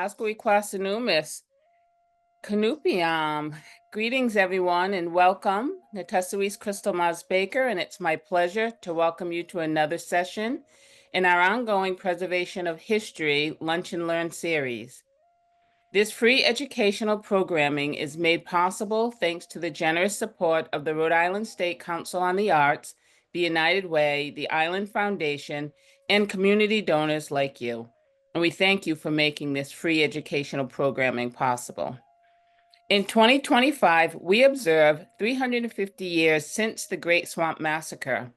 Asquequasanumis, Canupiam. Greetings, everyone, and welcome. Natasuis Chrystal Maz Baker, and it's my pleasure to welcome you to another session in our ongoing Preservation of History Lunch and Learn series. This free educational programming is made possible thanks to the generous support of the Rhode Island State Council on the Arts, the United Way, the Island Foundation, and community donors like you. And we thank you for making this free educational programming possible. In 2025, we observe 350 years since the Great Swamp Massacre,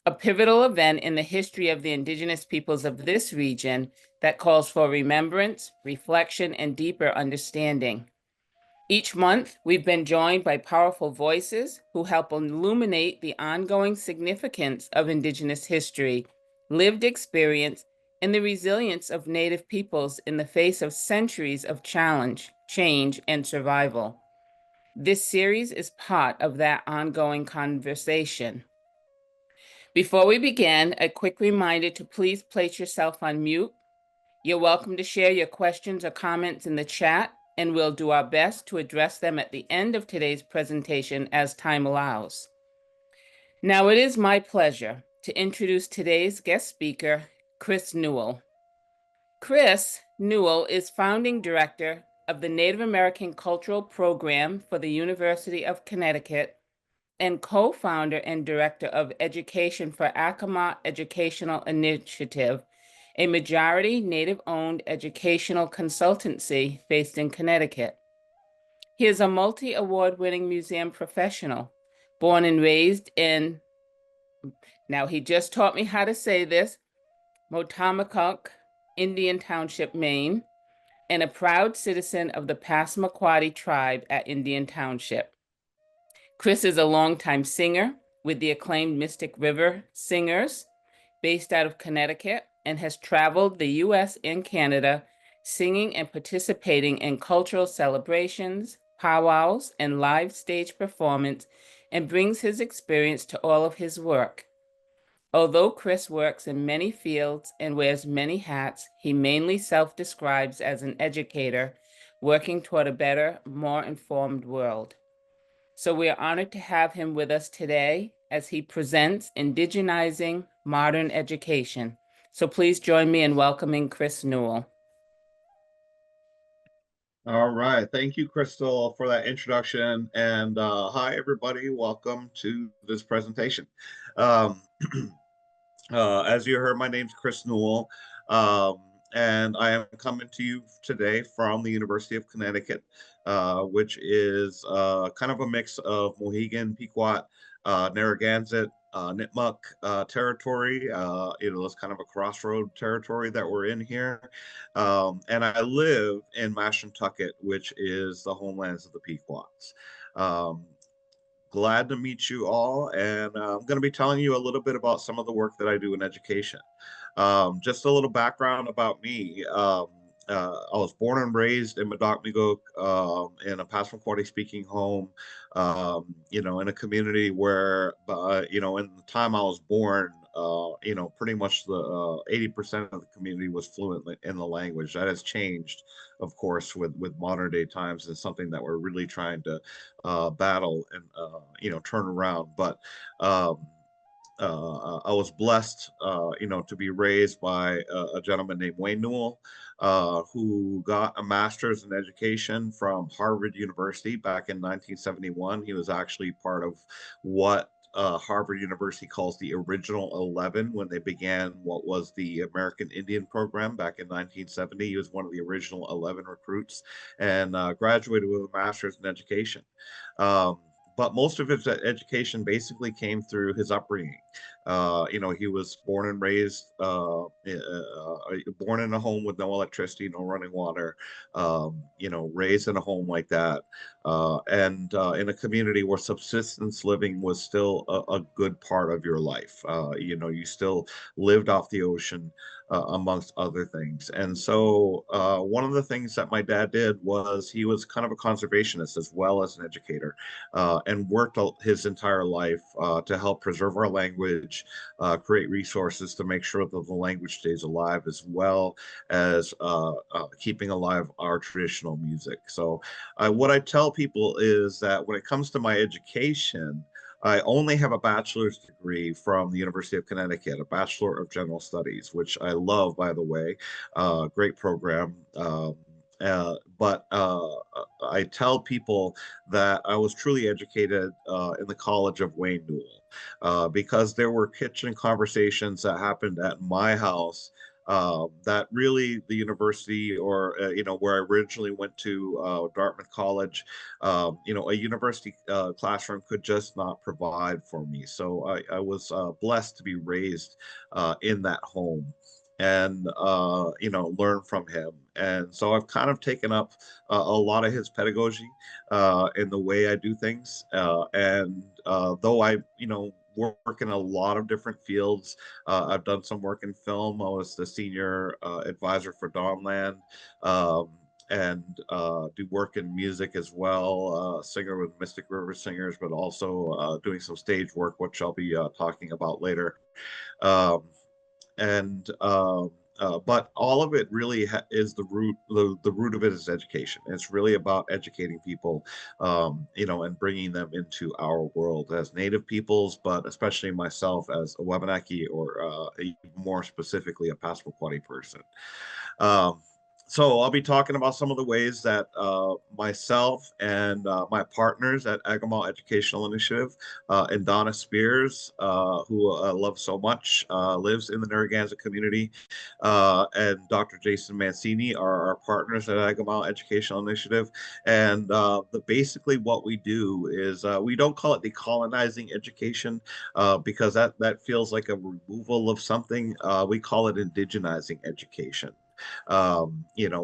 a pivotal event in the history of the Indigenous peoples of this region that calls for remembrance, reflection, and deeper understanding. Each month, we've been joined by powerful voices who help illuminate the ongoing significance of Indigenous history, lived experience, and the resilience of Native peoples in the face of centuries of challenge, change, and survival. This series is part of that ongoing conversation. Before we begin, a quick reminder to please place yourself on mute. You're welcome to share your questions or comments in the chat, and we'll do our best to address them at the end of today's presentation as time allows. Now, it is my pleasure to introduce today's guest speaker, Chris Newell. Chris Newell is founding director of the Native American Cultural Program for the University of Connecticut and co-founder and director of education for Acoma Educational Initiative, a majority Native-owned educational consultancy based in Connecticut. He is a multi-award-winning museum professional, born and raised in, now he just taught me how to say this, Motamokuk, Indian Township, Maine, and a proud citizen of the Passamaquoddy tribe at Indian Township. Chris is a longtime singer with the acclaimed Mystic River Singers, based out of Connecticut, and has traveled the US and Canada, singing and participating in cultural celebrations, powwows, and live stage performance, and brings his experience to all of his work. Although Chris works in many fields and wears many hats, he mainly self-describes as an educator working toward a better, more informed world. So we are honored to have him with us today as he presents Indigenizing Modern Education. So please join me in welcoming Chris Newell. All right. Thank you, Chrystal, for that introduction. And hi, everybody. Welcome to this presentation. As you heard, my name's Chris Newell, and I am coming to you today from the University of Connecticut, which is kind of a mix of Mohegan, Pequot, Narragansett, Nipmuc territory. It's kind of a crossroad territory that we're in here. And I live in Mashantucket, which is the homelands of the Pequots. Glad to meet you all, and I'm going to be telling you a little bit about some of the work that I do in education. Just a little background about me. I was born and raised in Madocmigook, in a Passamaquoddy speaking home, in a community where, in the time I was born, pretty much the 80% of the community was fluent in the language. That has changed, of course, with modern day times, and something that we're really trying to battle and turn around. But I was blessed, to be raised by a gentleman named Wayne Newell, who got a master's in education from Harvard University back in 1971. He was actually part of what Harvard University calls the original 11 when they began what was the American Indian program back in 1970. He was one of the original 11 recruits and graduated with a master's in education. But most of his education basically came through his upbringing. He was born and raised, born in a home with no electricity, no running water, raised in a home like that, and in a community where subsistence living was still a good part of your life. You still lived off the ocean, amongst other things. And so one of the things that my dad did was he was kind of a conservationist as well as an educator, and worked his entire life to help preserve our language, language, create resources to make sure that the language stays alive, as well as keeping alive our traditional music. So what I tell people is that when it comes to my education, I only have a bachelor's degree from the University of Connecticut, a Bachelor of General Studies, which I love, by the way. Great program. But I tell people that I was truly educated in the College of Wayne Newell, because there were kitchen conversations that happened at my house that really the university, or where I originally went to, Dartmouth College, a university classroom could just not provide for me. So I was blessed to be raised in that home, and learn from him. And so I've kind of taken up a lot of his pedagogy in the way I do things. And though I work in a lot of different fields, I've done some work in film. I was the senior advisor for Dawnland. And do work in music as well, singer with Mystic River Singers, but also doing some stage work, which I'll be talking about later. Um, and But all of it really is the root. The root of it is education. It's really about educating people, and bringing them into our world as Native peoples, but especially myself as a Wabanaki, or more specifically a Passamaquoddy person. Um, so I'll be talking about some of the ways that myself and my partners at Agamaw Educational Initiative, and Donna Spears, who I love so much, lives in the Narragansett community, and Dr. Jason Mancini are our partners at Agamaw Educational Initiative. And basically what we do is, we don't call it decolonizing education, because that feels like a removal of something. We call it indigenizing education.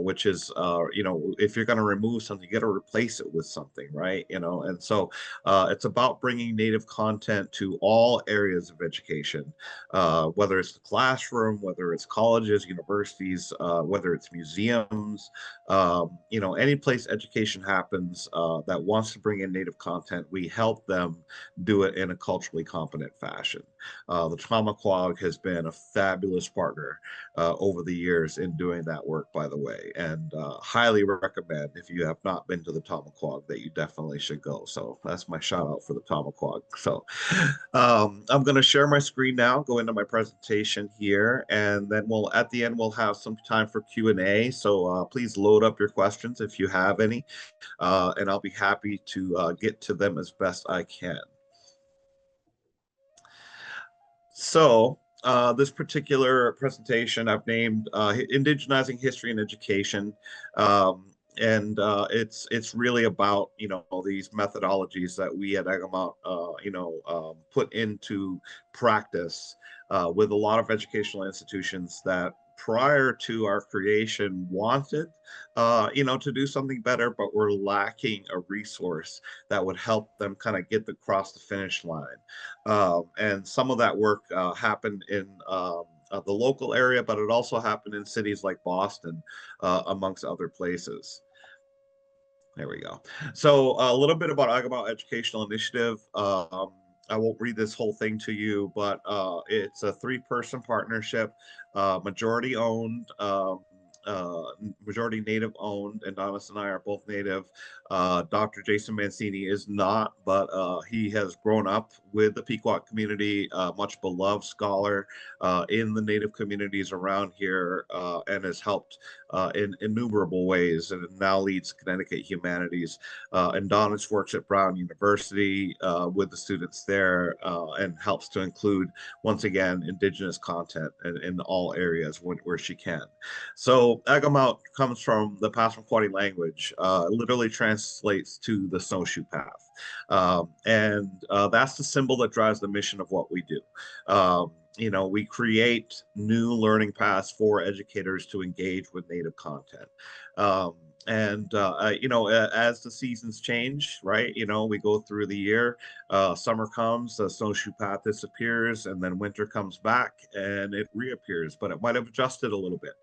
Which is, if you're going to remove something, you got to replace it with something, right? And so it's about bringing Native content to all areas of education, whether it's the classroom, whether it's colleges, universities, whether it's museums, any place education happens that wants to bring in Native content, we help them do it in a culturally competent fashion. The Tomahawk has been a fabulous partner over the years in doing that work, by the way, and highly recommend, if you have not been to the Tomahawk, that you definitely should go. So that's my shout out for the Tomahawk. So I'm going to share my screen now, go into my presentation here, and then at the end, we'll have some time for Q&A. So please load up your questions if you have any, and I'll be happy to get to them as best I can. So this particular presentation I've named Indigenizing History and Education. And it's really about these methodologies that we at Agamaw put into practice with a lot of educational institutions that prior to our creation wanted to do something better, but were lacking a resource that would help them kind of get across the finish line. And some of that work happened in the local area, but it also happened in cities like Boston, amongst other places. There we go. So a little bit about Agamaw Educational Initiative. I won't read this whole thing to you, but it's a 3-person partnership, majority owned, majority Native owned, and Donis and I are both Native. Dr. Jason Mancini is not, but he has grown up with the Pequot community, much beloved scholar in the Native communities around here, and has helped in innumerable ways, and now leads Connecticut Humanities. And Donis works at Brown University with the students there, and helps to include, once again, Indigenous content in all areas where she can. So Agamaw comes from the Passamaquoddy language, literally translates to the snowshoe path. And that's the symbol that drives the mission of what we do. We create new learning paths for educators to engage with Native content. as the seasons change, right, we go through the year. Summer comes, the snowshoe path disappears, and then winter comes back and it reappears, but it might have adjusted a little bit,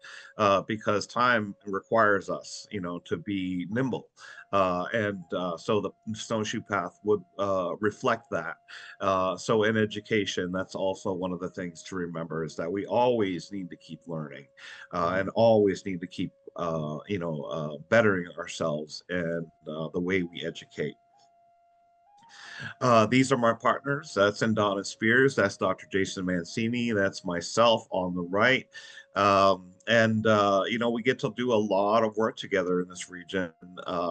because time requires us, to be nimble. So the snowshoe path would reflect that. So in education, that's also one of the things to remember, is that we always need to keep learning, and always need to keep bettering ourselves and the way we educate. These are my partners. That's Indana Spears. That's Dr. Jason Mancini. That's myself on the right. We get to do a lot of work together in this region,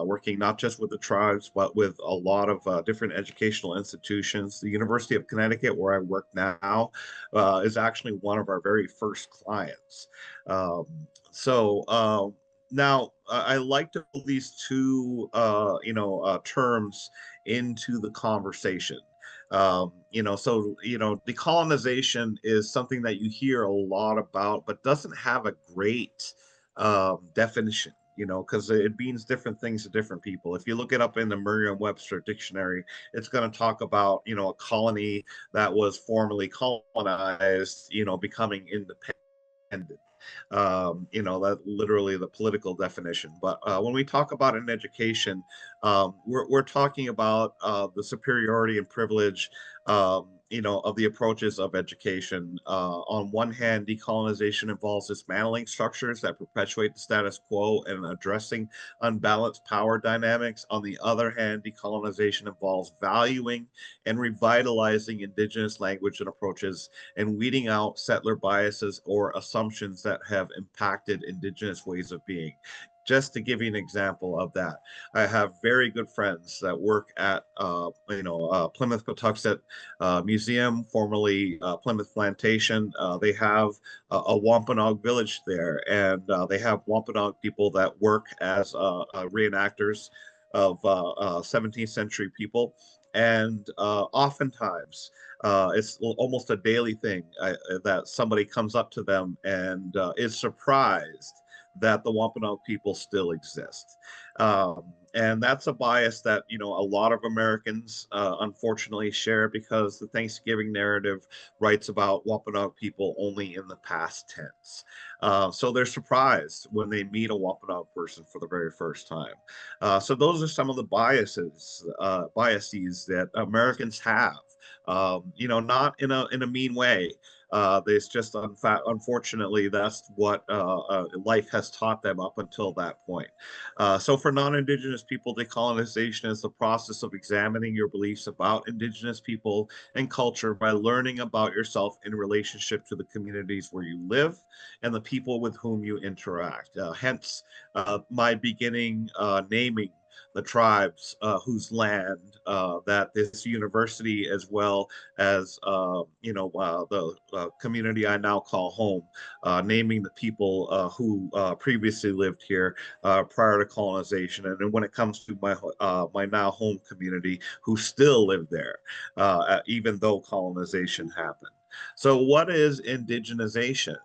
working not just with the tribes, but with a lot of different educational institutions. The University of Connecticut, where I work now, is actually one of our very first clients. Um, so, now, I like to put these two, terms into the conversation. Decolonization is something that you hear a lot about, but doesn't have a great definition. Because it means different things to different people. If you look it up in the Merriam-Webster dictionary, it's going to talk about, a colony that was formerly colonized, becoming independent. That literally the political definition. But when we talk about in education, we're talking about the superiority and privilege, of the approaches of education. On one hand, decolonization involves dismantling structures that perpetuate the status quo and addressing unbalanced power dynamics. On the other hand, decolonization involves valuing and revitalizing indigenous language and approaches, and weeding out settler biases or assumptions that have impacted indigenous ways of being. Just to give you an example of that, I have very good friends that work at Plymouth Patuxet Museum, formerly Plymouth Plantation. They have a Wampanoag village there, and they have Wampanoag people that work as reenactors of 17th century people. And oftentimes, it's almost a daily thing that somebody comes up to them and is surprised that the Wampanoag people still exist. And that's a bias that, a lot of Americans unfortunately share, because the Thanksgiving narrative writes about Wampanoag people only in the past tense. So they're surprised when they meet a Wampanoag person for the very first time. So those are some of the biases that Americans have. Not in a mean way. There's just unfortunately that's what life has taught them up until that point. So for non-Indigenous people, decolonization is the process of examining your beliefs about Indigenous people and culture by learning about yourself in relationship to the communities where you live and the people with whom you interact. Hence, my beginning naming the tribes whose land that this university, as well as the community I now call home, naming the people who previously lived here prior to colonization, and then when it comes to my now home community, who still live there even though colonization happened. So, what is indigenization?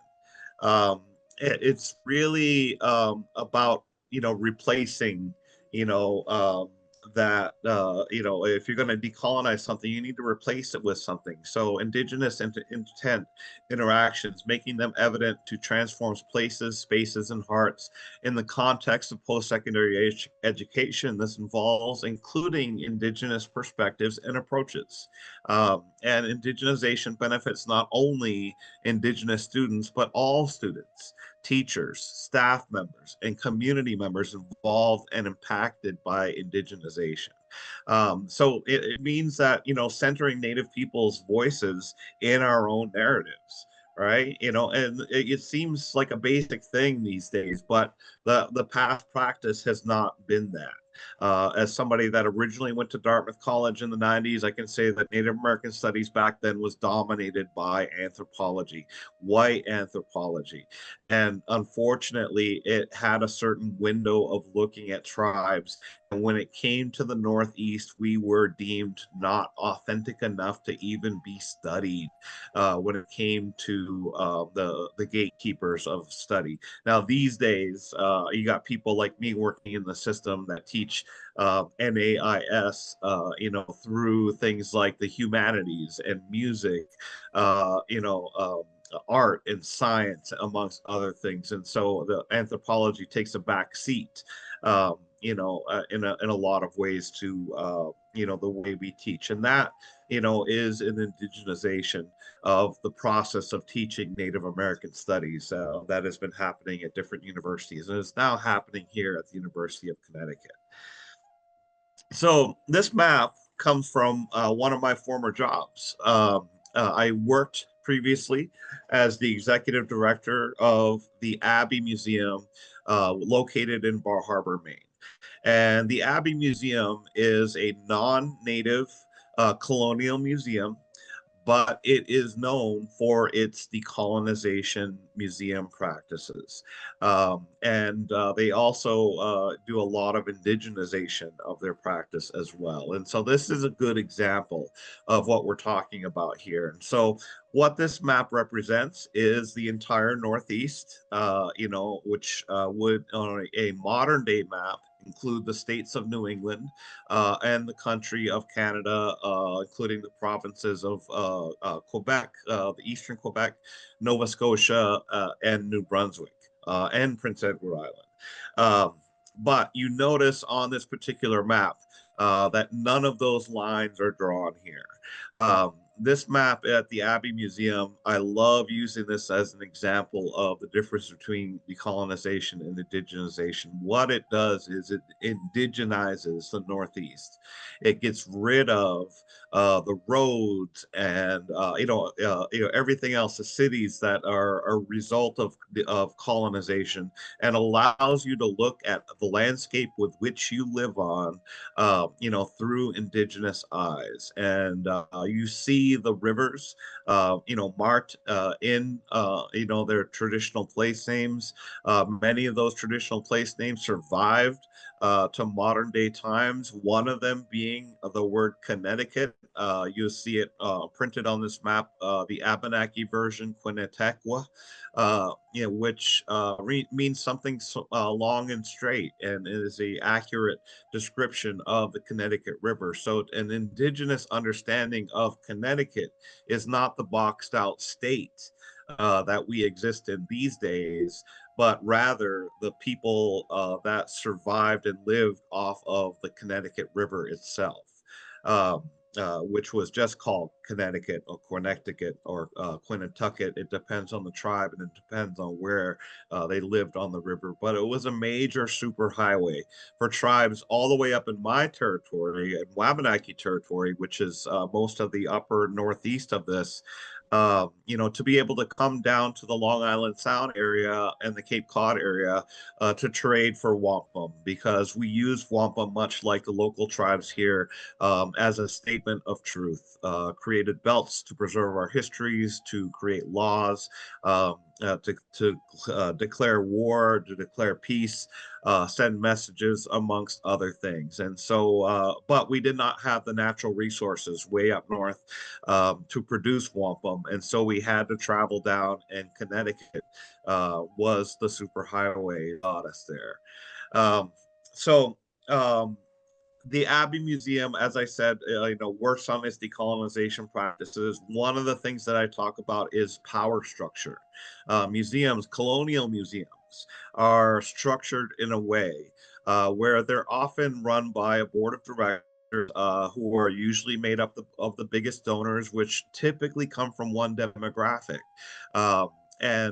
It's really about replacing you know that if you're going to decolonize something, you need to replace it with something. So indigenous intent interactions, making them evident to transforms places, spaces, and hearts in the context of post-secondary education. This involves including indigenous perspectives and approaches. And indigenization benefits not only indigenous students, but all students, teachers, staff members, and community members involved and impacted by indigenization. So it means that, centering Native people's voices in our own narratives. Right, and it seems like a basic thing these days, but the past practice has not been that. As somebody that originally went to Dartmouth College in the 90s, I can say that Native American studies back then was dominated by anthropology, white anthropology. And unfortunately, it had a certain window of looking at tribes And when it came to the Northeast, we were deemed not authentic enough to even be studied when it came to the gatekeepers of study. Now, these days, you got people like me working in the system that teach NAIS, through things like the humanities and music, art and science, amongst other things. And so the anthropology takes a back seat, in a lot of ways to, the way we teach. And that, is an indigenization of the process of teaching Native American studies that has been happening at different universities and is now happening here at the University of Connecticut. So this map comes from one of my former jobs. I worked previously as the executive director of the Abbey Museum, located in Bar Harbor, Maine. And the Abbey Museum is a non-native colonial museum, but it is known for its decolonization museum practices. And they also do a lot of indigenization of their practice as well. And so this is a good example of what we're talking about here. And so what this map represents is the entire Northeast, which would, on a modern day map, include the states of New England and the country of Canada, including the provinces of Quebec, the eastern Quebec, Nova Scotia, and New Brunswick, and Prince Edward Island. But you notice on this particular map that none of those lines are drawn here. This map at the Abbey Museum, I love using this as an example of the difference between decolonization and indigenization. What it does is it indigenizes the Northeast. It gets rid of the roads and everything else, the cities that are a result of colonization, and allows you to look at the landscape with which you live on, through indigenous eyes. And you see the rivers, marked in, their traditional place names. Many of those traditional place names survived to modern day times, one of them being the word Connecticut. You'll see it printed on this map, the Abenaki version, Quinnetequa, which means something long and straight, and is a accurate description of the Connecticut River. So an indigenous understanding of Connecticut is not the boxed out state that we exist in these days, but rather the people that survived and lived off of the Connecticut River itself. Which was just called Connecticut or Connecticut or Quinnatucket. It depends on the tribe and it depends on where they lived on the river. But it was a major superhighway for tribes all the way up in my territory, in Wabanaki territory, which is most of the upper northeast of this. To be able to come down to the Long Island Sound area and the Cape Cod area to trade for wampum, because we use wampum much like the local tribes here, as a statement of truth. Created belts to preserve our histories, to create laws, to declare war, to declare peace, send messages, amongst other things. And so, but we did not have the natural resources way up north to produce wampum. And so we had to travel down, and Connecticut was the superhighway that got us there. So, the Abbey Museum, as I said, works on its decolonization practices. One of the things that I talk about is power structure. Museums, colonial museums, are structured in a way where they're often run by a board of directors who are usually made up of the biggest donors, which typically come from one demographic. Um, I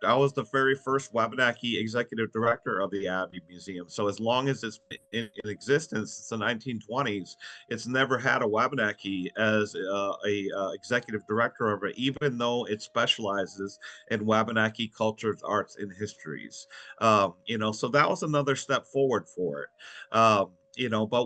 was the very first Wabanaki executive director of the Abbey Museum. So as long as it's in existence since the 1920s, it's never had a Wabanaki as a executive director of it, even though it specializes in Wabanaki cultures, arts, and histories. So that was another step forward for it. But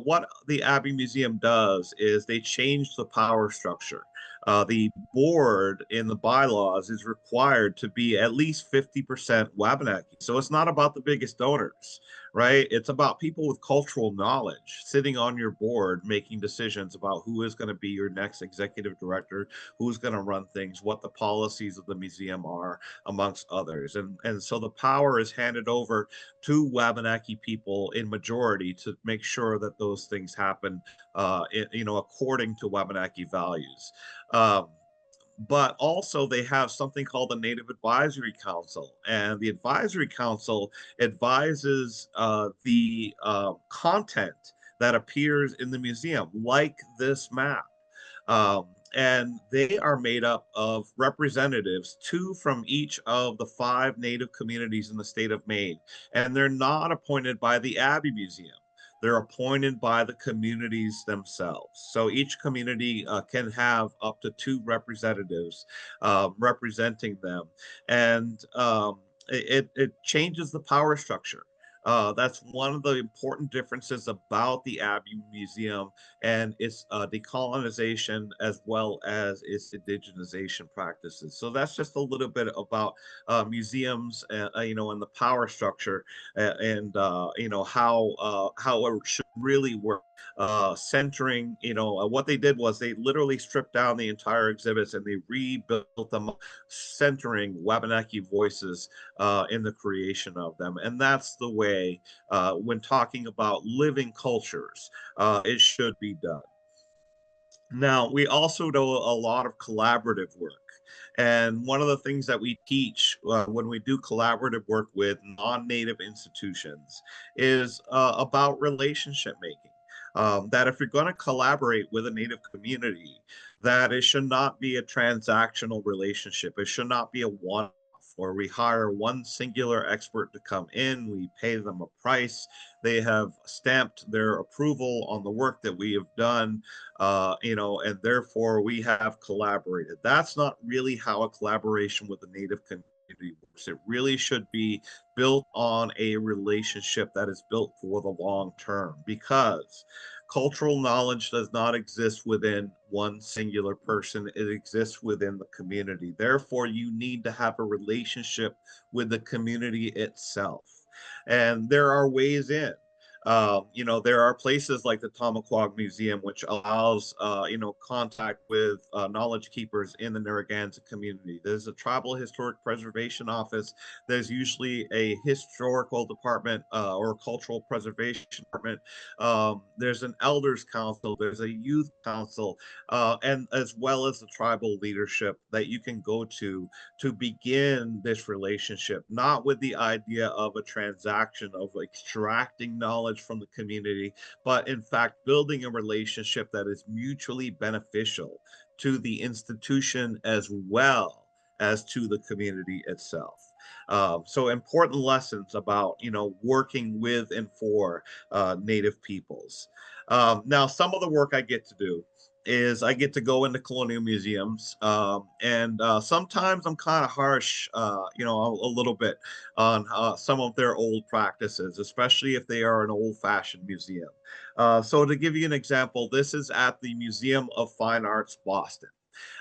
what the Abbey Museum does is they change the power structure. The board in the bylaws is required to be at least 50% Wabanaki. So it's not about the biggest donors, right? It's about people with cultural knowledge sitting on your board making decisions about who is going to be your next executive director, who's going to run things, what the policies of the museum are, amongst others. And so the power is handed over to Wabanaki people in majority to make sure that those things happen, according to Wabanaki values. Um, but also they have something called the Native Advisory Council, and the Advisory Council advises the content that appears in the museum, like this map. And they are made up of representatives, two from each of the five Native communities in the state of Maine, and they're not appointed by the Abbey Museum. They're appointed by the communities themselves. So each community can have up to two representatives representing them. And it changes the power structure. That's one of the important differences about the Abbey Museum and its decolonization as well as its indigenization practices. So that's just a little bit about museums, and the power structure, and how it should really work. Centering, what they did was they literally stripped down the entire exhibits and they rebuilt them, centering Wabanaki voices in the creation of them. And that's the way, when talking about living cultures, it should be done. Now, we also do a lot of collaborative work. And one of the things that we teach when we do collaborative work with non native institutions is about relationship making. That if you're going to collaborate with a native community, that it should not be a transactional relationship. It should not be a one or we hire one singular expert to come in, we pay them a price, they have stamped their approval on the work that we have done, and therefore we have collaborated. That's not really how a collaboration with the native community works. It really should be built on a relationship that is built for the long term, because cultural knowledge does not exist within one singular person. It exists within the community. Therefore, you need to have a relationship with the community itself. And there are ways in. There are places like the Tamaquag Museum, which allows, contact with knowledge keepers in the Narragansett community. There's a tribal historic preservation office. There's usually a historical department or a cultural preservation department. There's an elders council. There's a youth council, and as well as the tribal leadership that you can go to begin this relationship, not with the idea of a transaction of extracting knowledge from the community, but in fact, building a relationship that is mutually beneficial to the institution as well as to the community itself. So important lessons about, working with and for Native peoples. Now, some of the work I get to do is I get to go into colonial museums, and sometimes I'm kind of harsh, a little bit on some of their old practices, especially if they are an old-fashioned museum. So to give you an example, this is at the Museum of Fine Arts, Boston.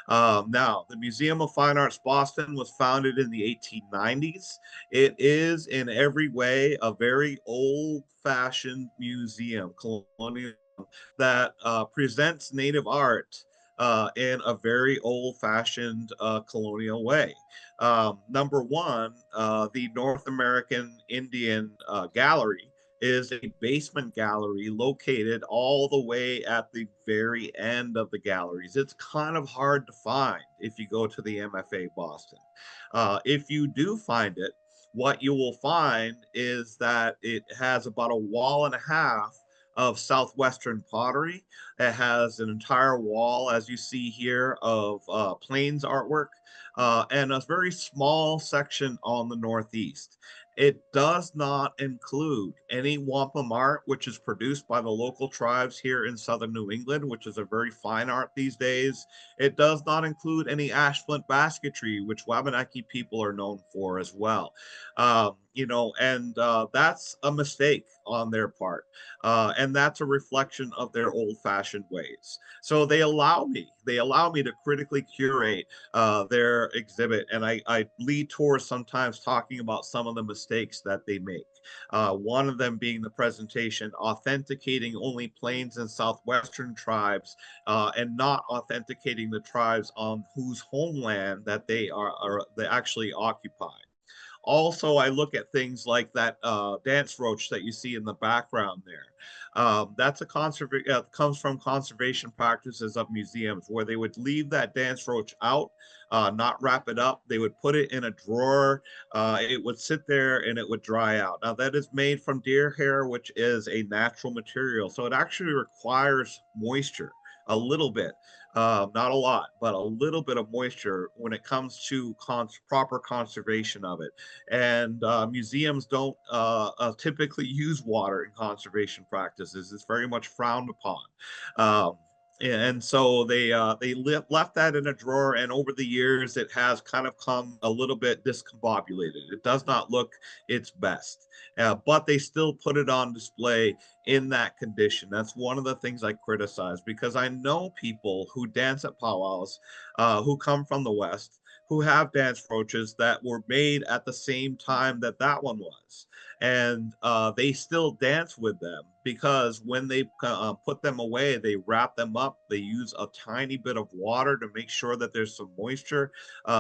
Now, the Museum of Fine Arts Boston was founded in the 1890s. It is in every way a very old-fashioned museum, colonial, that presents Native art in a very old-fashioned colonial way. Number one, the North American Indian Gallery is a basement gallery located all the way at the very end of the galleries. It's kind of hard to find if you go to the MFA Boston. If you do find it, what you will find is that it has about a wall and a half of southwestern pottery. It has an entire wall, as you see here, of plains artwork, and a very small section on the northeast. It does not include any wampum art, which is produced by the local tribes here in southern New England, which is a very fine art these days. It does not include any ash flint basketry, which Wabanaki people are known for as well. and that's a mistake on their part. And that's a reflection of their old-fashioned ways. So they allow me to critically curate their exhibit. And I lead towards sometimes talking about some of the mistakes that they make. One of them being the presentation authenticating only Plains and Southwestern tribes, and not authenticating the tribes on whose homeland that they actually occupy. Also, I look at things like that dance roach that you see in the background there. That's a comes from conservation practices of museums where they would leave that dance roach out, not wrap it up. They would put it in a drawer. It would sit there and it would dry out. Now that is made from deer hair, which is a natural material, so it actually requires moisture a little bit, not a lot, but a little bit of moisture when it comes to proper conservation of it. And museums don't typically use water in conservation practices. It's very much frowned upon. Um, and so left that in a drawer, and over the years, it has kind of come a little bit discombobulated. It does not look its best, but they still put it on display in that condition. That's one of the things I criticize, because I know people who dance at powwows, who come from the West, who have dance roaches that were made at the same time that that one was. And they still dance with them, because when they put them away, they wrap them up. They use a tiny bit of water to make sure that there's some moisture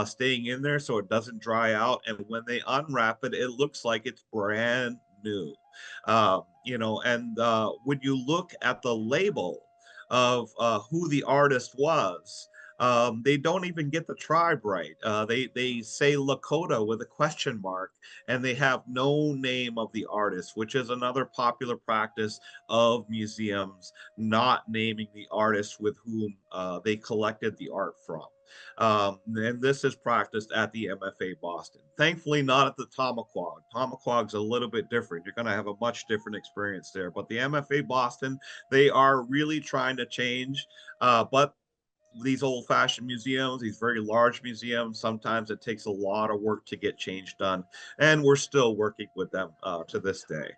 staying in there so it doesn't dry out. And when they unwrap it, it looks like it's brand new. And when you look at the label of who the artist was, they don't even get the tribe right. They say Lakota with a question mark, and they have no name of the artist, which is another popular practice of museums, not naming the artist with whom they collected the art from. And this is practiced at the MFA Boston. Thankfully, not at the Tomaquag. Tomaquag's a little bit different. You're going to have a much different experience there. But the MFA Boston, they are really trying to change. But these old fashioned museums, these very large museums, sometimes it takes a lot of work to get change done. And we're still working with them to this day.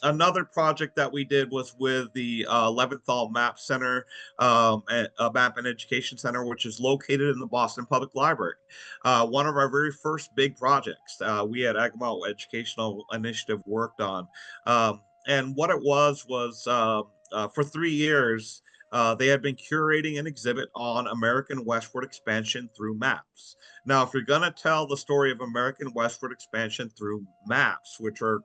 Another project that we did was with the Leventhal Map Center, Map and Education Center, which is located in the Boston Public Library. One of our very first big projects we at Agamo Educational Initiative worked on. And what it was for 3 years, they had been curating an exhibit on American westward expansion through maps. Now, if you're going to tell the story of American westward expansion through maps, which are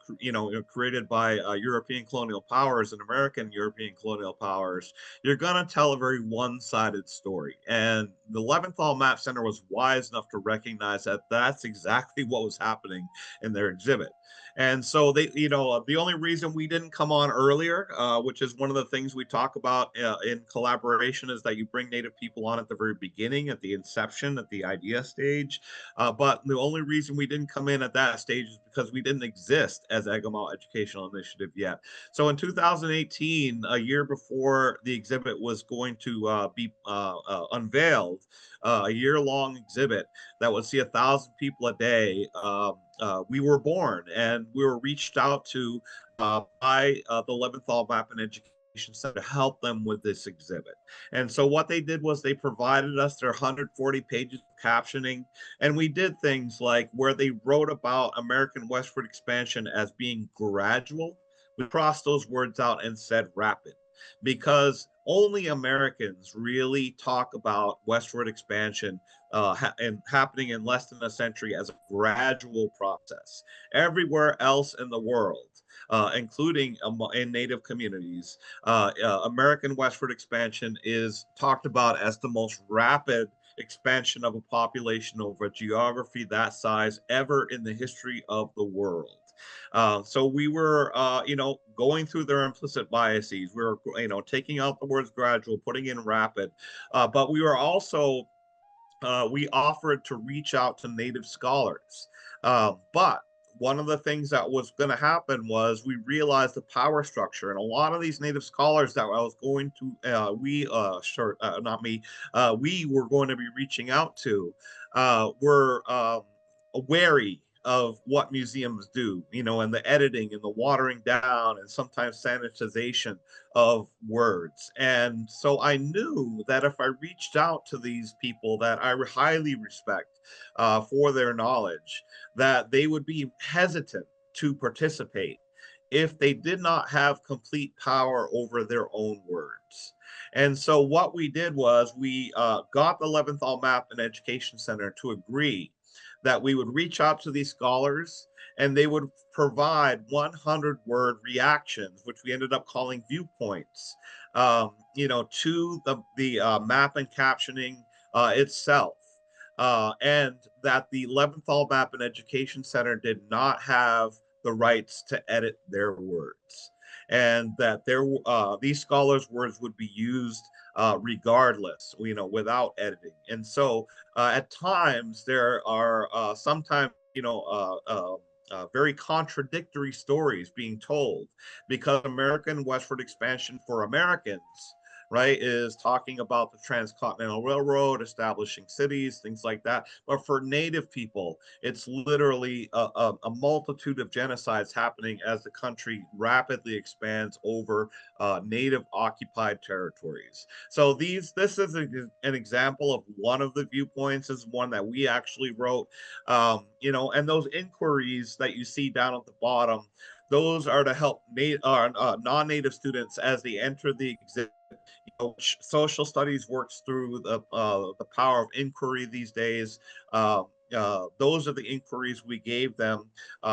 created by European colonial powers and American European colonial powers, you're going to tell a very one-sided story. And the Leventhal Map Center was wise enough to recognize that that's exactly what was happening in their exhibit. And so the only reason we didn't come on earlier, which is one of the things we talk about in collaboration, is that you bring Native people on at the very beginning, at the inception, at the idea stage. But the only reason we didn't come in at that stage is because we didn't exist as Agamo Educational Initiative yet. So in 2018, a year before the exhibit was going to be unveiled, a year-long exhibit that would see 1,000 people a day, we were born, and we were reached out to by the Leventhal Map and Education Center to help them with this exhibit. And so what they did was they provided us their 140 pages of captioning, and we did things like where they wrote about American westward expansion as being gradual. We crossed those words out and said rapid, because only Americans really talk about westward expansion and happening in less than a century as a gradual process. Everywhere else in the world, including in Native communities, American westward expansion is talked about as the most rapid expansion of a population over a geography that size ever in the history of the world. So we were, going through their implicit biases. We were, taking out the words gradual, putting in rapid, but we were also we offered to reach out to Native scholars. But one of the things that was going to happen was we realized the power structure, and a lot of these Native scholars that I was going to, not me, we were going to be reaching out to, were wary of what museums do, and the editing and the watering down and sometimes sanitization of words. And so I knew that if I reached out to these people that I highly respect for their knowledge, that they would be hesitant to participate if they did not have complete power over their own words. And so what we did was we got the Leventhal Map and Education Center to agree that we would reach out to these scholars and they would provide 100-word reactions, which we ended up calling viewpoints, to the map and captioning itself. And that the Leventhal Map and Education Center did not have the rights to edit their words, and that these scholars' words would be used regardless, without editing. And so at times there are sometimes very contradictory stories being told, because American westward expansion for Americans, right, is talking about the Transcontinental Railroad, establishing cities, things like that. But for Native people, it's literally a multitude of genocides happening as the country rapidly expands over Native occupied territories. So this is an example of one of the viewpoints, is one that we actually wrote, and those inquiries that you see down at the bottom, those are to help non-native students as they enter the exhibit. Social studies works through the power of inquiry these days. Those are the inquiries we gave them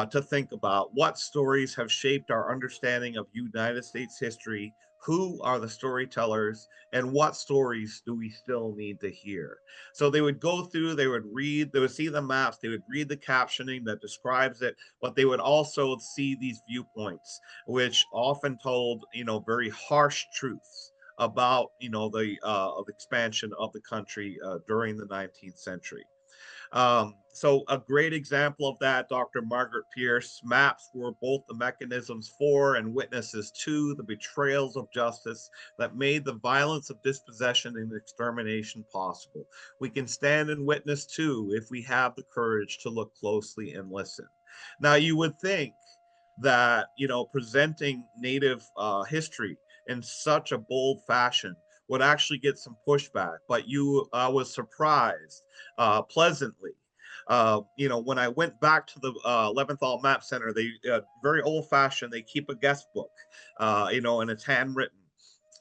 to think about. What stories have shaped our understanding of United States history? Who are the storytellers, and what stories do we still need to hear? So they would go through, they would read, they would see the maps, they would read the captioning that describes it, but they would also see these viewpoints, which often told, very harsh truths about the expansion of the country during the 19th century. So a great example of that, Dr. Margaret Pierce, maps were both the mechanisms for and witnesses to the betrayals of justice that made the violence of dispossession and extermination possible. We can stand and witness too if we have the courage to look closely and listen. Now, you would think that, presenting Native history in such a bold fashion would actually get some pushback, but you was surprised pleasantly. When I went back to the Leventhal Map Center, they very old fashioned. They keep a guest book, and it's handwritten.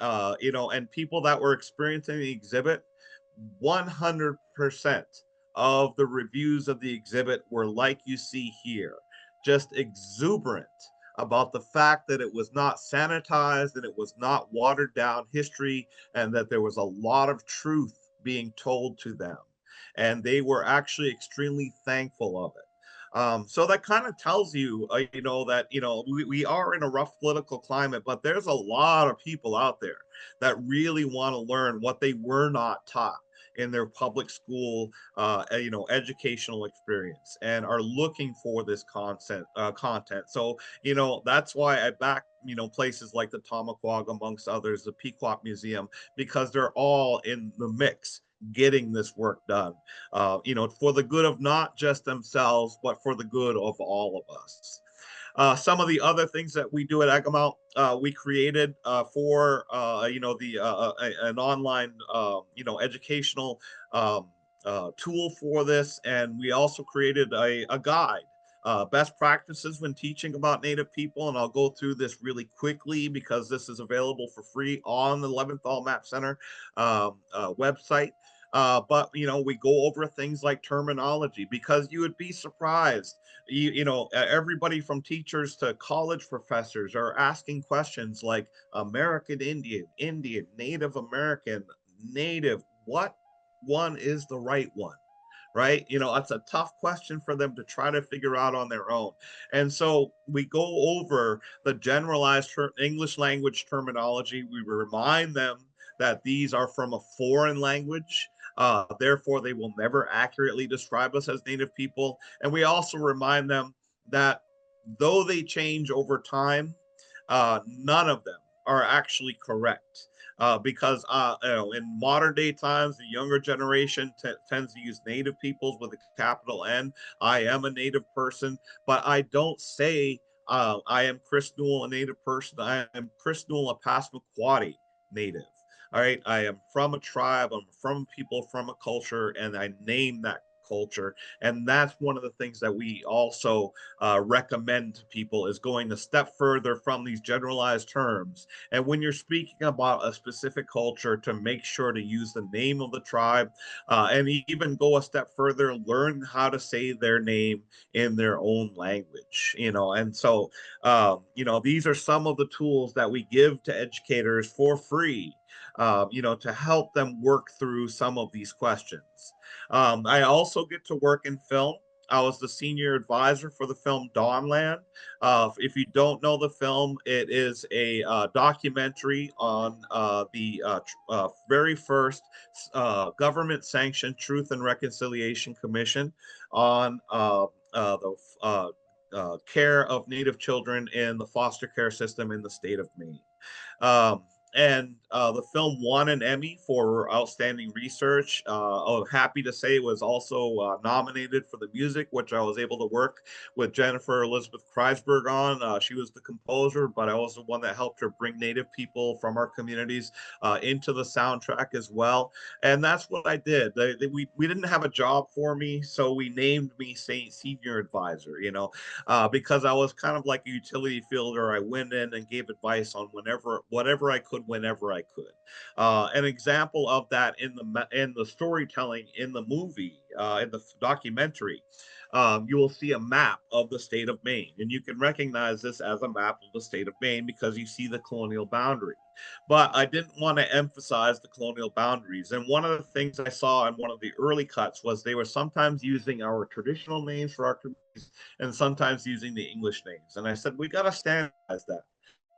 And people that were experiencing the exhibit, 100% of the reviews of the exhibit were like you see here, just exuberant about the fact that it was not sanitized and it was not watered down history, and that there was a lot of truth being told to them. And they were actually extremely thankful of it. So that kind of tells you, that, we are in a rough political climate, but there's a lot of people out there that really want to learn what they were not taught in their public school, educational experience, and are looking for this content. So, that's why I back, places like the Tamaquag, amongst others, the Pequot Museum, because they're all in the mix getting this work done, for the good of not just themselves, but for the good of all of us. Some of the other things that we do at Egamount, we created for an online educational tool for this, and we also created a guide. Best practices when teaching about Native people, and I'll go through this really quickly because this is available for free on the Leventhal Map Center website. But we go over things like terminology, because you would be surprised. Everybody from teachers to college professors are asking questions like American Indian, Native American, Native. What one is the right one? Right? It's a tough question for them to try to figure out on their own. And so we go over the generalized English language terminology. We remind them that these are from a foreign language. Therefore, they will never accurately describe us as Native people. And we also remind them that though they change over time, none of them are actually correct. because in modern day times, the younger generation tends to use native peoples with a capital N. I am a native person, but I don't say I am Chris Newell, a native person. I am Chris Newell, a Passamaquoddy native. All right, I am from a tribe. I'm from people, from a culture, and I name that culture. And that's one of the things that we also recommend to people is going a step further from these generalized terms. And when you're speaking about a specific culture, to make sure to use the name of the tribe, and even go a step further, learn how to say their name in their own language. And so these are some of the tools that we give to educators for free, to help them work through some of these questions. I also get to work in film. I was the senior advisor for the film Dawnland. If you don't know the film, it is a documentary on the very first government sanctioned Truth and Reconciliation Commission on the care of Native children in the foster care system in the state of Maine. Um, and the film won an Emmy for outstanding research. I'm happy to say it was also nominated for the music, which I was able to work with Jennifer Elizabeth Kreisberg on. She was the composer, but I was the one that helped her bring Native people from our communities into the soundtrack as well. And that's what I did. We didn't have a job for me, so we named me senior advisor. Because I was kind of like a utility fielder. I went in and gave advice on whatever I could, whenever I could. An example of that in the storytelling in the movie, in the documentary, you will see a map of the state of Maine, and you can recognize this as a map of the state of Maine because you see the colonial boundary. But I didn't want to emphasize the colonial boundaries. And one of the things I saw in one of the early cuts was they were sometimes using our traditional names for our communities and sometimes using the English names. And I said, we got to standardize that.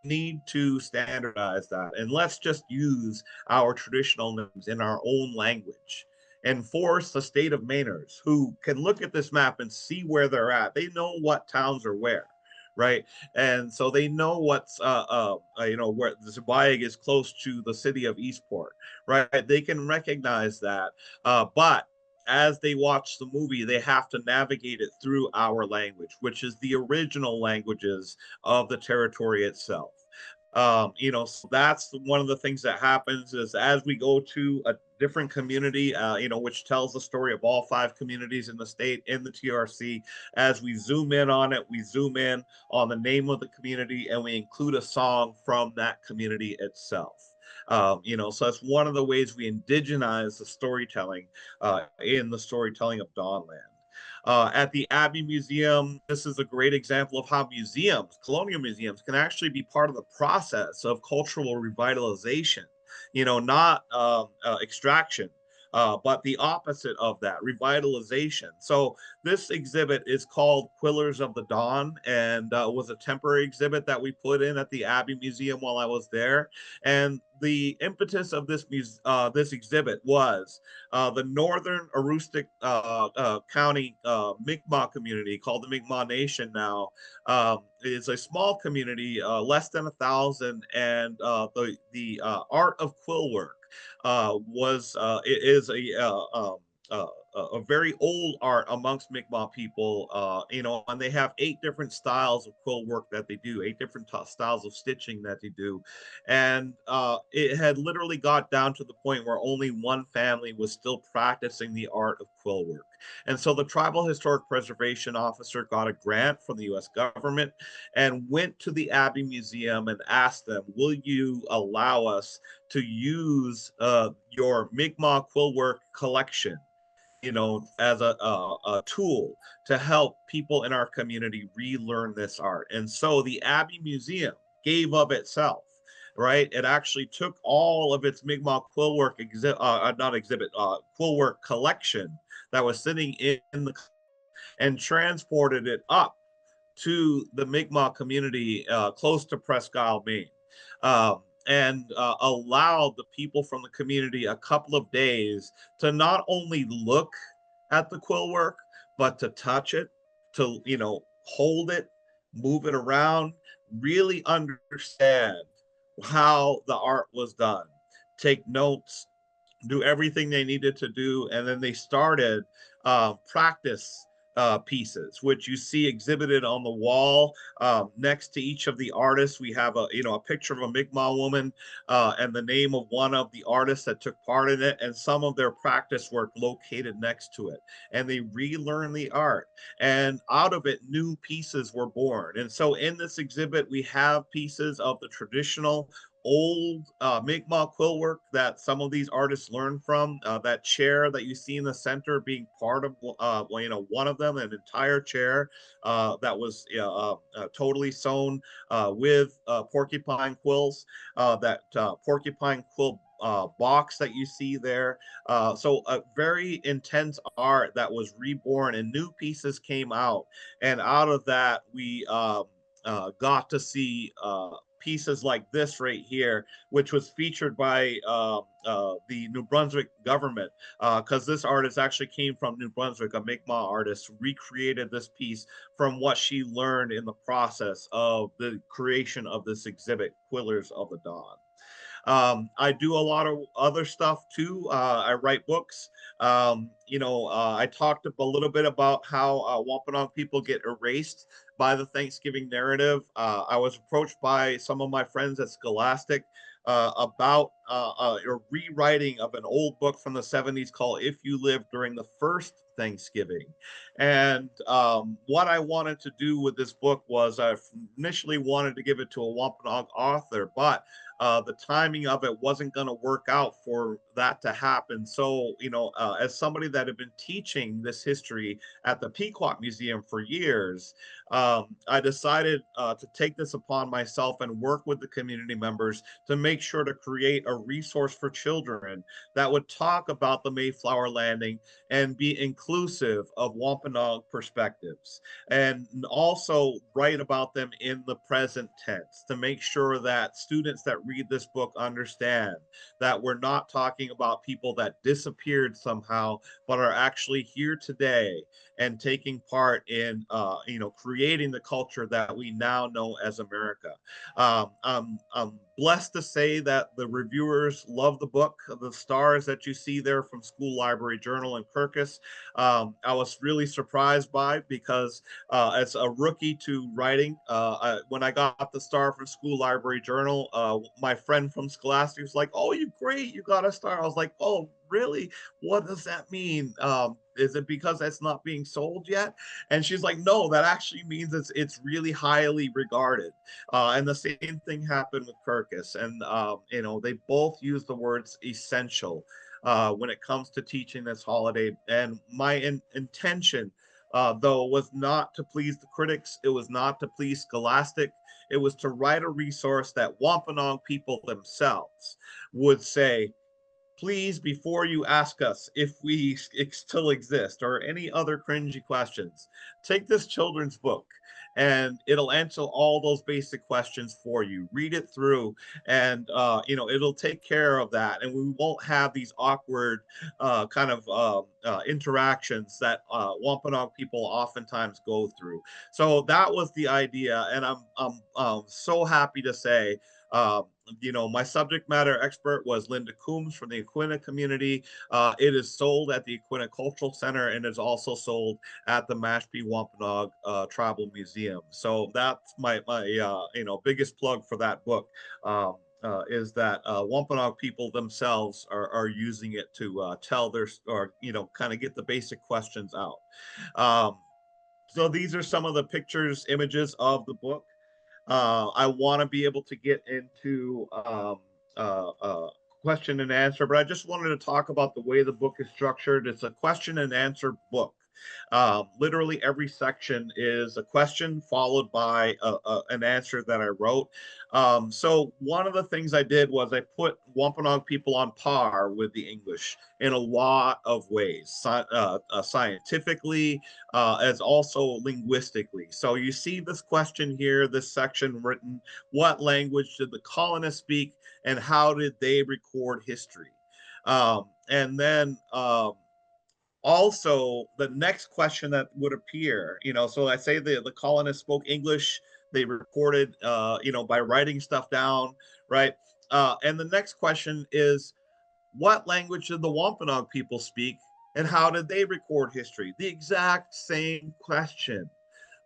Need to standardize that. And let's just use our traditional names in our own language and force the state of Mainers who can look at this map and see where they're at. They know what towns are where, right? And so they know where the Zubayag is close to the city of Eastport, right? They can recognize that. But as they watch the movie, they have to navigate it through our language, which is the original languages of the territory itself. So that's one of the things that happens is as we go to a different community, which tells the story of all 5 communities in the state in the TRC. As we zoom in on it, we zoom in on the name of the community and we include a song from that community itself. So that's one of the ways we indigenize the storytelling in the storytelling of Dawnland. At the Abbey Museum, this is a great example of how museums, colonial museums, can actually be part of the process of cultural revitalization, not extraction. But the opposite of that, revitalization. So this exhibit is called Quillers of the Dawn, and was a temporary exhibit that we put in at the Abbey Museum while I was there. And the impetus of this exhibit was the northern Aroostook County Mi'kmaq community, called the Mi'kmaq Nation now, is a small community, less than 1,000, and the art of quill work is a very old art amongst Mi'kmaq people, and they have 8 different styles of quill work that they do, 8 different styles of stitching that they do. And it had literally got down to the point where only one family was still practicing the art of quill work. And so the Tribal Historic Preservation Officer got a grant from the US government and went to the Abbey Museum and asked them, will you allow us to use your Mi'kmaq quill work collection, as a tool to help people in our community relearn this art. And so the Abbey Museum gave of itself, right? It actually took all of its Mi'kmaq quill work quill work collection that was sitting in the and transported it up to the Mi'kmaq community close to Presque Isle, Maine. And allowed the people from the community a couple of days to not only look at the quill work, but to touch it, to, hold it, move it around, really understand how the art was done. take notes, do everything they needed to do, and then they started practice pieces, which you see exhibited on the wall next to each of the artists. We have a picture of a Mi'kmaq woman and the name of one of the artists that took part in it, and some of their practice work located next to it. And they relearn the art, and out of it, new pieces were born. And so in this exhibit, we have pieces of the traditional old Mi'kmaq quill work that some of these artists learned from. That chair that you see in the center being part of, one of them, an entire chair that was totally sewn with porcupine quills. That porcupine quill box that you see there. So a very intense art that was reborn, and new pieces came out. And out of that, we got to see pieces like this right here, which was featured by the New Brunswick government, because this artist actually came from New Brunswick. A Mi'kmaq artist recreated this piece from what she learned in the process of the creation of this exhibit, Quillers of the Dawn. I do a lot of other stuff too. I write books. I talked a little bit about how Wampanoag people get erased by the Thanksgiving narrative. I was approached by some of my friends at Scholastic about a rewriting of an old book from the 70s called If You Lived During the First Thanksgiving. And what I wanted to do with this book was I initially wanted to give it to a Wampanoag author, but the timing of it wasn't going to work out for that to happen. So, as somebody that had been teaching this history at the Pequot Museum for years, I decided to take this upon myself and work with the community members to make sure to create a resource for children that would talk about the Mayflower landing and be inclusive of Wampanoag perspectives, and also write about them in the present tense to make sure that students that read this book understand that we're not talking about people that disappeared somehow, but are actually here today and taking part in, creating the culture that we now know as America. I'm blessed to say that the reviewers love the book. The stars that you see there from School Library Journal and Kirkus, I was really surprised by, because as a rookie to writing, when I got the star from School Library Journal, my friend from Scholastic was like, "Oh, you great, you got a star." I was like, "Oh, really? What does that mean? Is it because it's not being sold yet?" And she's like, "No, that actually means it's really highly regarded." And the same thing happened with Kirkus, and they both use the words essential when it comes to teaching this holiday. And my intention, though, was not to please the critics. It was not to please Scholastic. It was to write a resource that Wampanoag people themselves would say, "Please, before you ask us if we still exist or any other cringy questions, take this children's book and it'll answer all those basic questions for you. Read it through, and it'll take care of that, and we won't have these awkward kind of interactions that Wampanoag people oftentimes go through." So that was the idea, and I'm so happy to say, my subject matter expert was Linda Coombs from the Aquinnah community. It is sold at the Aquinnah Cultural Center, and is also sold at the Mashpee Wampanoag Tribal Museum. So that's my biggest plug for that book. Is that Wampanoag people themselves are using it to tell their, or kind of get the basic questions out. So these are some of the pictures, images of the book. I want to be able to get into question and answer, but I just wanted to talk about the way the book is structured. It's a question and answer book. Literally every section is a question followed by an answer that I wrote. So one of the things I did was I put Wampanoag people on par with the English in a lot of ways, scientifically, as also linguistically. So you see this question here, this section written: what language did the colonists speak, and how did they record history? And then also the next question that would appear, so I say the colonists spoke English, they recorded, by writing stuff down, right? And the next question is, what language did the Wampanoag people speak, and how did they record history? The exact same question,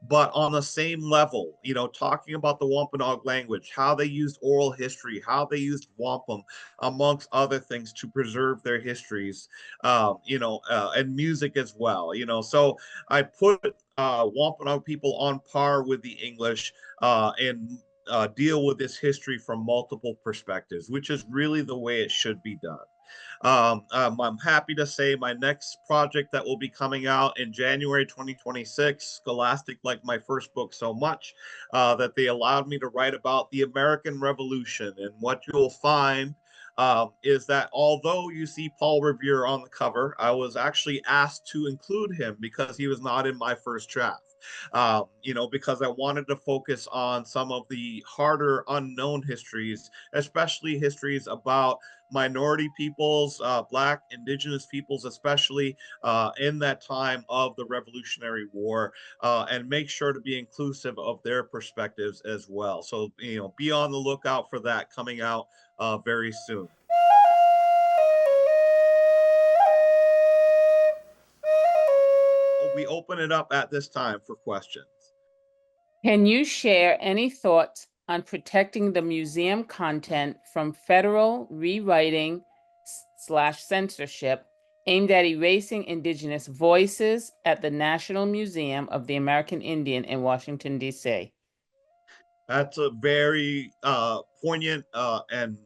but on the same level, talking about the Wampanoag language, how they used oral history, how they used wampum, amongst other things, to preserve their histories, and music as well. So I put Wampanoag people on par with the English, and deal with this history from multiple perspectives, which is really the way it should be done. I'm happy to say my next project that will be coming out in January 2026, Scholastic liked my first book so much that they allowed me to write about the American Revolution. And what you'll find is that although you see Paul Revere on the cover, I was actually asked to include him because he was not in my first draft. Because I wanted to focus on some of the harder unknown histories, especially histories about minority peoples, Black, Indigenous peoples, especially in that time of the Revolutionary War, and make sure to be inclusive of their perspectives as well. So, be on the lookout for that coming out very soon. We open it up at this time for questions. Can you share any thoughts on protecting the museum content from federal rewriting / censorship aimed at erasing Indigenous voices at the National Museum of the American Indian in Washington, D.C.? That's a very poignant and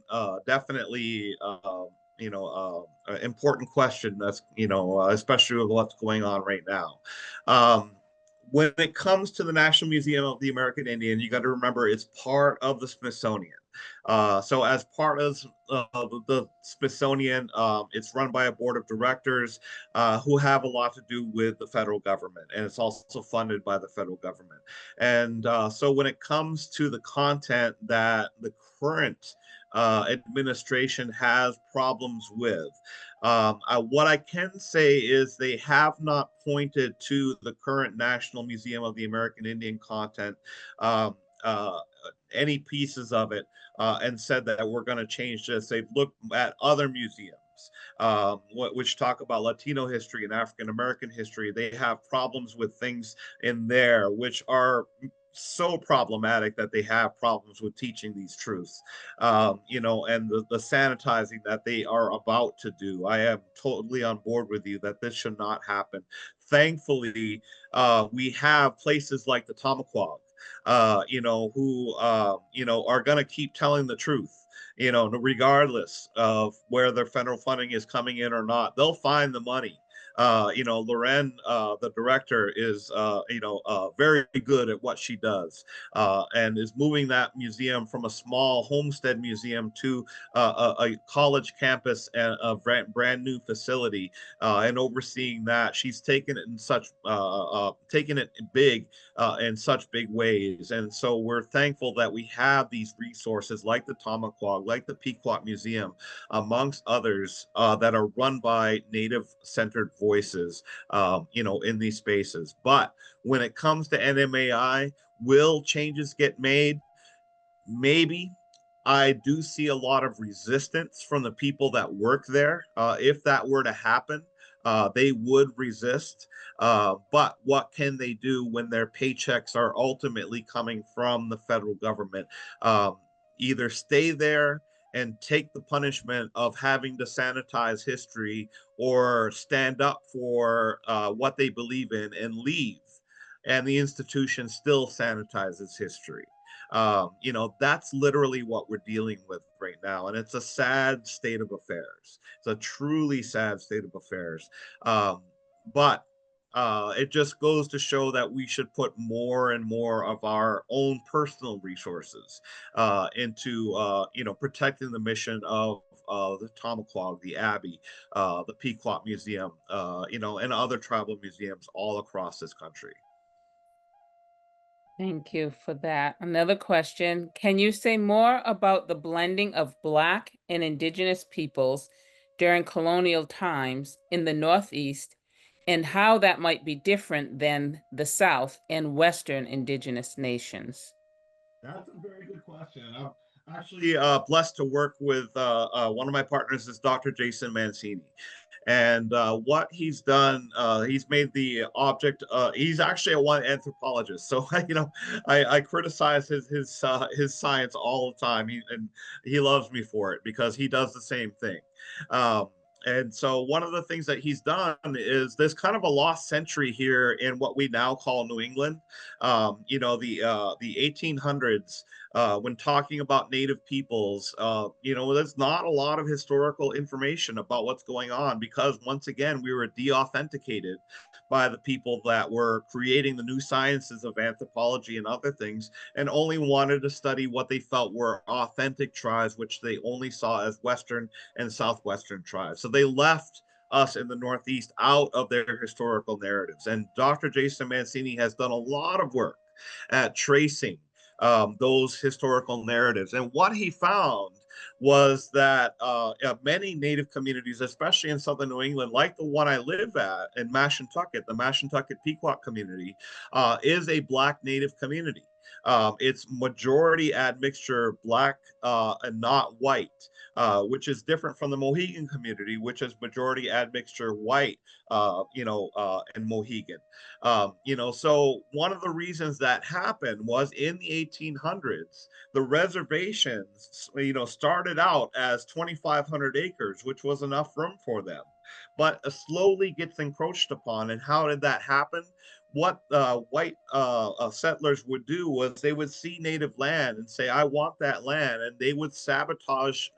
definitely important question. That's especially with what's going on right now. When it comes to the National Museum of the American Indian, you got to remember it's part of the Smithsonian. So as part of the Smithsonian, it's run by a board of directors who have a lot to do with the federal government, and it's also funded by the federal government. And so when it comes to the content that the current administration has problems with, what I can say is they have not pointed to the current National Museum of the American Indian content, um, uh, any pieces of it, and said that we're going to change this. They've looked at other museums, which talk about Latino history and African American history. They have problems with things in there which are so problematic that they have problems with teaching these truths, and the sanitizing that they are about to do. I am totally on board with you that this should not happen. Thankfully, we have places like the Tamaquag, who, are going to keep telling the truth. Regardless of where their federal funding is coming in or not, they'll find the money. Loren, the director, is very good at what she does, and is moving that museum from a small homestead museum to a college campus and a brand new facility, and overseeing that. She's taken it taken it big, in such big ways. And so we're thankful that we have these resources like the Tamaquag, like the Pequot Museum, amongst others, that are run by Native-centered voices, in these spaces. But when it comes to NMAI, will changes get made? Maybe. I do see a lot of resistance from the people that work there. If that were to happen, they would resist. But what can they do when their paychecks are ultimately coming from the federal government? Either stay there and take the punishment of having to sanitize history, or stand up for what they believe in and leave, and the institution still sanitizes history. That's literally what we're dealing with right now, and it's a sad state of affairs. It's a truly sad state of affairs. But it just goes to show that we should put more and more of our own personal resources into protecting the mission of the Tamaquag, the Abbey, the Pequot Museum, and other tribal museums all across this country. Thank you for that. Another question. Can you say more about the blending of Black and Indigenous peoples during colonial times in the Northeast, and how that might be different than the South and Western Indigenous nations? That's a very good question. Actually, blessed to work with one of my partners is Dr. Jason Mancini. And what he's done, he's made the object. He's actually a one anthropologist, so I criticize his science all the time. And he loves me for it because he does the same thing. Um, and so one of the things that he's done is there's kind of a lost century here in what we now call New England. The 1800s, when talking about native peoples, there's not a lot of historical information about what's going on because, once again, we were de-authenticated by the people that were creating the new sciences of anthropology and other things, and only wanted to study what they felt were authentic tribes, which they only saw as Western and Southwestern tribes. So they left us in the Northeast out of their historical narratives. And Dr. Jason Mancini has done a lot of work at tracing those historical narratives. And what he found was that many Native communities, especially in Southern New England, like the one I live at in Mashantucket, the Mashantucket Pequot community, is a Black Native community. It's majority admixture Black and not white, which is different from the Mohegan community, which is majority admixture white, and Mohegan. So one of the reasons that happened was in the 1800s, the reservations, started out as 2,500 acres, which was enough room for them, but slowly gets encroached upon. And how did that happen? What white settlers would do was they would see native land and say, I want that land. And they would sabotage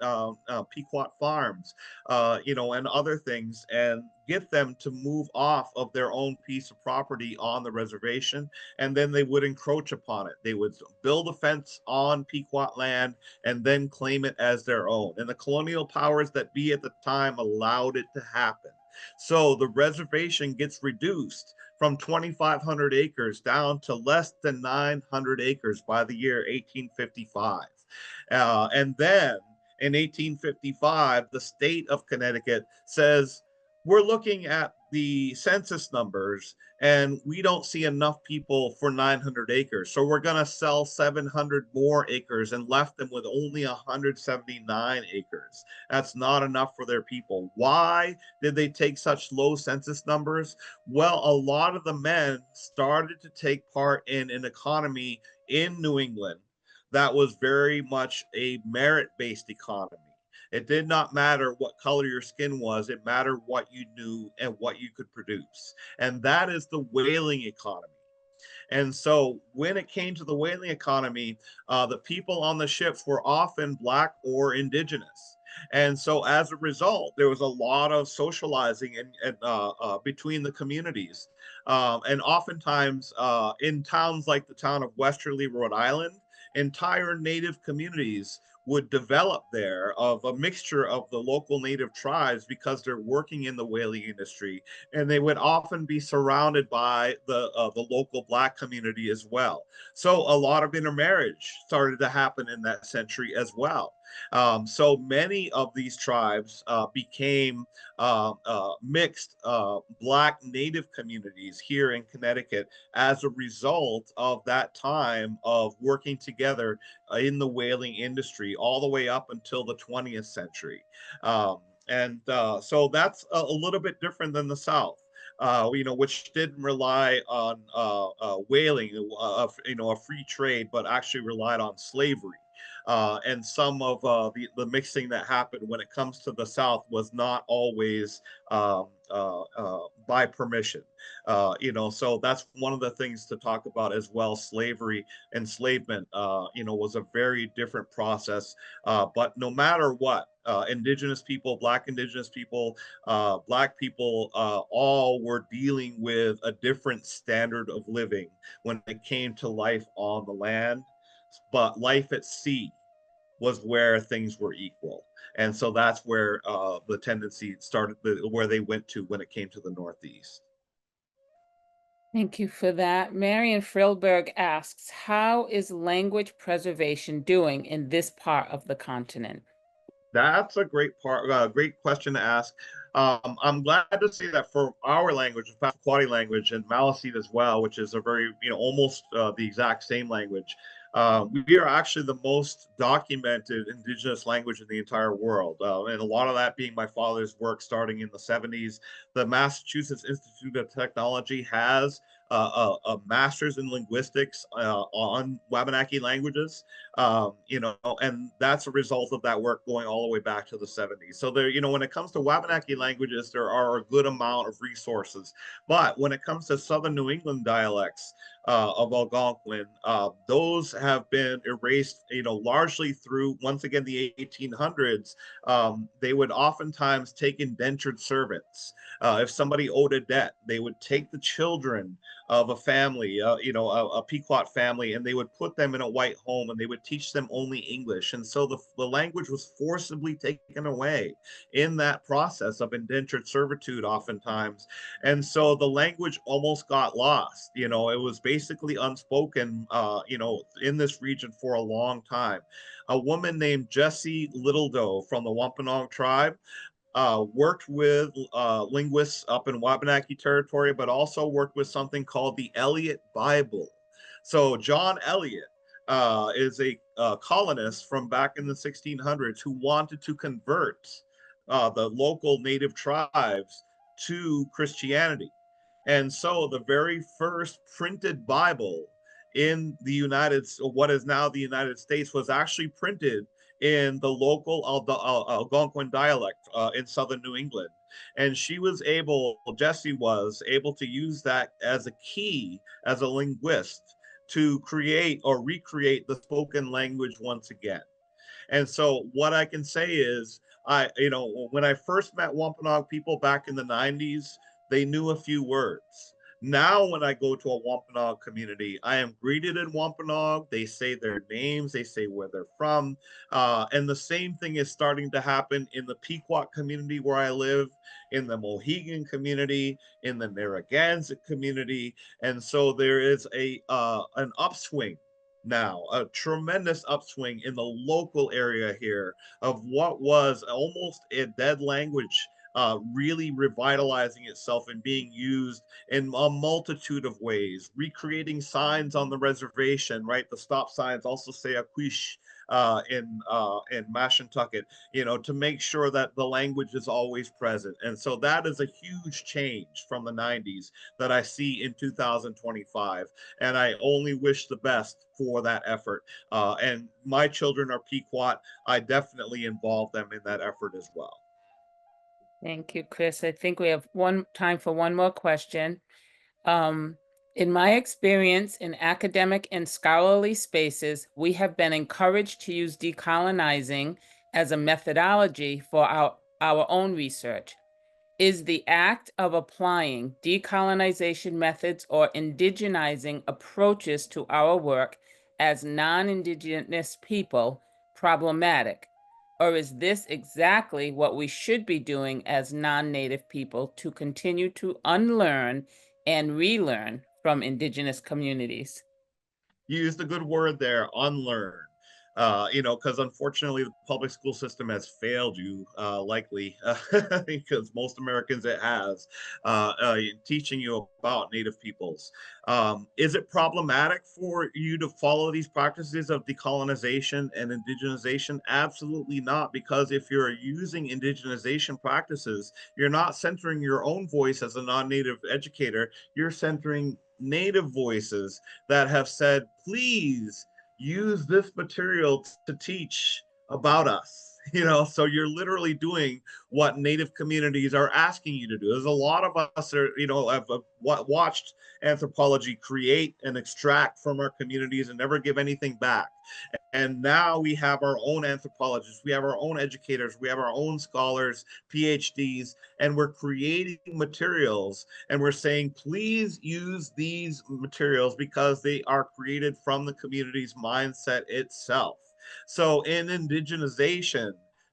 Pequot farms, and other things, and get them to move off of their own piece of property on the reservation. And then they would encroach upon it. They would build a fence on Pequot land and then claim it as their own. And the colonial powers that be at the time allowed it to happen. So the reservation gets reduced from 2,500 acres down to less than 900 acres by the year 1855. And then in 1855, the state of Connecticut says, we're looking at the census numbers and we don't see enough people for 900 acres. So we're going to sell 700 more acres and left them with only 179 acres. That's not enough for their people. Why did they take such low census numbers? Well, a lot of the men started to take part in an economy in New England that was very much a merit-based economy. It did not matter what color your skin was, it mattered what you knew and what you could produce. And that is the whaling economy. And so when it came to the whaling economy, the people on the ships were often Black or Indigenous. And so as a result, there was a lot of socializing between the communities. And oftentimes in towns like the town of Westerly, Rhode Island, entire Native communities would develop there of a mixture of the local Native tribes because they're working in the whaling industry, and they would often be surrounded by the local Black community as well. So a lot of intermarriage started to happen in that century as well. So many of these tribes became mixed Black Native communities here in Connecticut as a result of that time of working together in the whaling industry all the way up until the 20th century. So that's a little bit different than the South. Which didn't rely on whaling, a free trade, but actually relied on slavery. And some of the mixing that happened when it comes to the South was not always by permission. So that's one of the things to talk about as well. Slavery, enslavement, was a very different process. But no matter what, Indigenous people, Black Indigenous people, Black people, all were dealing with a different standard of living when it came to life on the land. But life at sea was where things were equal. And so that's where the tendency started, where they went to when it came to the Northeast. Thank you for that. Marion Frilberg asks, how is language preservation doing in this part of the continent? That's a great question to ask. I'm glad to see that for our language, Passamaquoddy language, and Maliseet as well, which is a very, almost the exact same language. We are actually the most documented Indigenous language in the entire world, and a lot of that being my father's work starting in the 70s. The Massachusetts Institute of Technology has a master's in linguistics on Wabanaki languages, and that's a result of that work going all the way back to the 70s. So there, when it comes to Wabanaki languages, there are a good amount of resources. But when it comes to Southern New England dialects, of Algonquin. Those have been erased, largely through, once again, the 1800s. They would oftentimes take indentured servants. If somebody owed a debt, they would take the children of a family, a Pequot family, and they would put them in a white home and they would teach them only English. And so the language was forcibly taken away in that process of indentured servitude, oftentimes. And so the language almost got lost. It was basically unspoken, in this region for a long time. A woman named Jessie Littledoe from the Wampanoag tribe worked with linguists up in Wabanaki territory, but also worked with something called the Eliot Bible. So John Eliot is a colonist from back in the 1600s who wanted to convert the local native tribes to Christianity. And so the very first printed Bible in what is now the United States, was actually printed in the local Algonquin dialect in southern New England. And Jessie was able to use that as a key, as a linguist, to create or recreate the spoken language once again. And so what I can say is, when I first met Wampanoag people back in the 90s, they knew a few words. Now, when I go to a Wampanoag community, I am greeted in Wampanoag. They say their names, they say where they're from. And the same thing is starting to happen in the Pequot community where I live, in the Mohegan community, in the Narragansett community. And so there is an upswing now, a tremendous upswing in the local area here of what was almost a dead language, really revitalizing itself and being used in a multitude of ways, recreating signs on the reservation, right? The stop signs also say Aquish in Mashantucket, to make sure that the language is always present. And so that is a huge change from the 90s that I see in 2025. And I only wish the best for that effort. And my children are Pequot. I definitely involve them in that effort as well. Thank you, Chris. I think we have time for one more question. In my experience in academic and scholarly spaces, we have been encouraged to use decolonizing as a methodology for our own research. Is the act of applying decolonization methods or indigenizing approaches to our work as non-Indigenous people problematic? Or is this exactly what we should be doing as non-Native people to continue to unlearn and relearn from Indigenous communities? You used a good word there, unlearn. Because unfortunately the public school system has failed you, likely, because most Americans it has, teaching you about Native peoples. Is it problematic for you to follow these practices of decolonization and indigenization? Absolutely not, because if you're using indigenization practices, you're not centering your own voice as a non-Native educator, you're centering Native voices that have said, please use this material to teach about us. So you're literally doing what Native communities are asking you to do. There's a lot of us that have watched anthropology create and extract from our communities and never give anything back. And now we have our own anthropologists, we have our own educators, we have our own scholars, PhDs, and we're creating materials and we're saying, please use these materials because they are created from the community's mindset itself. So in indigenization,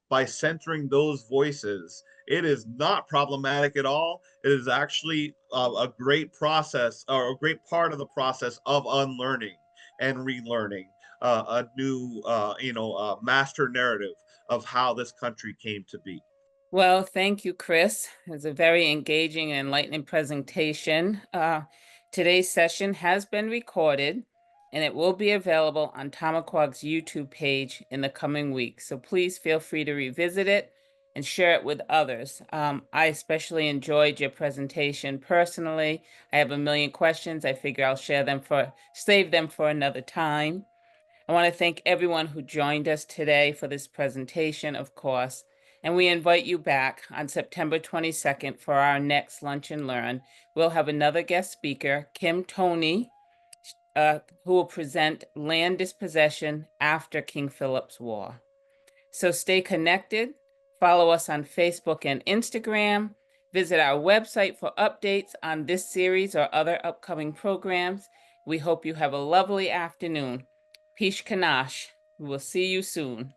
by centering those voices, it is not problematic at all. It is actually a great process, or a great part of the process of unlearning and relearning a new, master narrative of how this country came to be. Well, thank you, Chris. It was a very engaging and enlightening presentation. Today's session has been recorded. and it will be available on Tamaquag's YouTube page in the coming weeks. So please feel free to revisit it and share it with others. I especially enjoyed your presentation personally. I have a million questions. I figure I'll save them for another time. I want to thank everyone who joined us today for this presentation, of course, and we invite you back on September 22nd for our next Lunch and Learn. We'll have another guest speaker, Kim Toney, who will present Land Dispossession After King Philip's War. So stay connected, follow us on Facebook and Instagram, visit our website for updates on this series or other upcoming programs. We hope you have a lovely afternoon. Pish Kanash. We will see you soon.